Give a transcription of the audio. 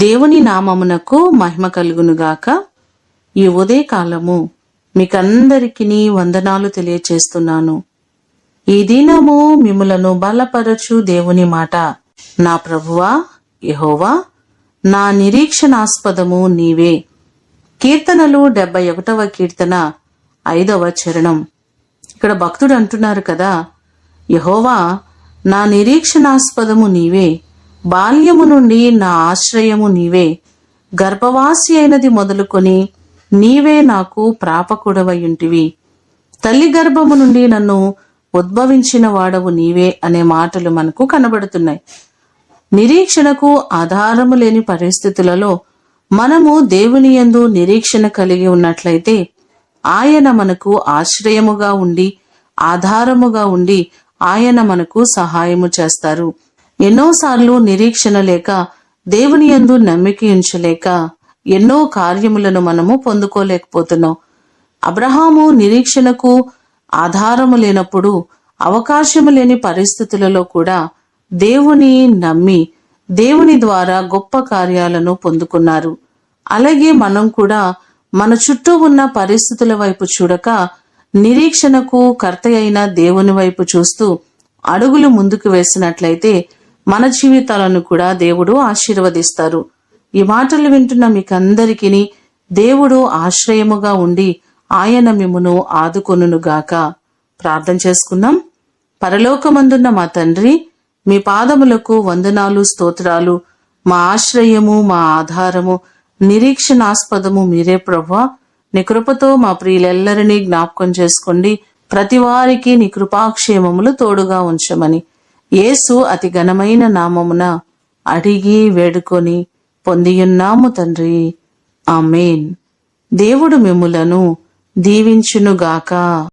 దేవుని నామమునకు మహిమ కలుగునుగాక. ఈ ఉదయకాలము మీకందరికీ వందనాలు తెలియచేస్తున్నాను. ఈ దినము మిమ్ములను బలపరచు దేవుని మాట. నా ప్రభువా యెహోవా, నా నిరీక్షణాస్పదము నీవే. కీర్తనలు 71వ కీర్తన 5వ చరణం. ఇక్కడ భక్తుడు అంటున్నారు కదా, యెహోవా నా నిరీక్షణాస్పదము నీవే, బాల్యము నుండి నా ఆశ్రయము నీవే, గర్భవాసి అయినది మొదలుకొని నీవే నాకు ప్రాపకుడవయుంటివి, తల్లి గర్భము నుండి నన్ను ఉద్భవించిన వాడవు నీవే అనే మాటలు మనకు కనబడుతున్నాయి. నిరీక్షణకు ఆధారము లేని పరిస్థితులలో మనము దేవుని యందు నిరీక్షణ కలిగి ఉన్నట్లయితే ఆయన మనకు ఆశ్రయముగా ఉండి ఆధారముగా ఉండి ఆయన మనకు సహాయము చేస్తారు. ఎన్నోసార్లు నిరీక్షణ లేక దేవుని యందు నమ్మిక ఉంచలేక ఎన్నో కార్యములను మనము పొందుకోలేకపోతున్నాం. అబ్రహాము నిరీక్షణకు ఆధారము లేనప్పుడు, అవకాశము లేని పరిస్థితులలో కూడా దేవుని నమ్మి దేవుని ద్వారా గొప్ప కార్యాలను పొందుకున్నారు. అలాగే మనం కూడా మన చుట్టూ ఉన్న పరిస్థితుల వైపు చూడక నిరీక్షణకు కర్త అయిన దేవుని వైపు చూస్తూ అడుగులు ముందుకు వేసినట్లయితే మన జీవితాలను కూడా దేవుడు ఆశీర్వదిస్తారు. ఈ మాటలు వింటున్న మీకందరికీ దేవుడు ఆశ్రయముగా ఉండి ఆయన మిమ్మును ఆదుకొనుగాక. ప్రార్థన చేసుకుందాం. పరలోకమందున్న మా తండ్రి, మీ పాదములకు వందనాలు, స్తోత్రాలు. మా ఆశ్రయము, మా ఆధారము, నిరీక్షణాస్పదము మీరే ప్రభువా. నీ కృపతో మా ప్రియులెల్లరినీ జ్ఞాపకం చేసుకోండి. ప్రతి వారికి నీ కృపాక్షేమములు తోడుగా ఉంచమని యేసు అతి ఘనమైన నామమున అడిగి వేడుకొని పొందియున్నాము తండ్రి. ఆమేన్. దేవుడు మిమ్ములను దీవించునుగాక.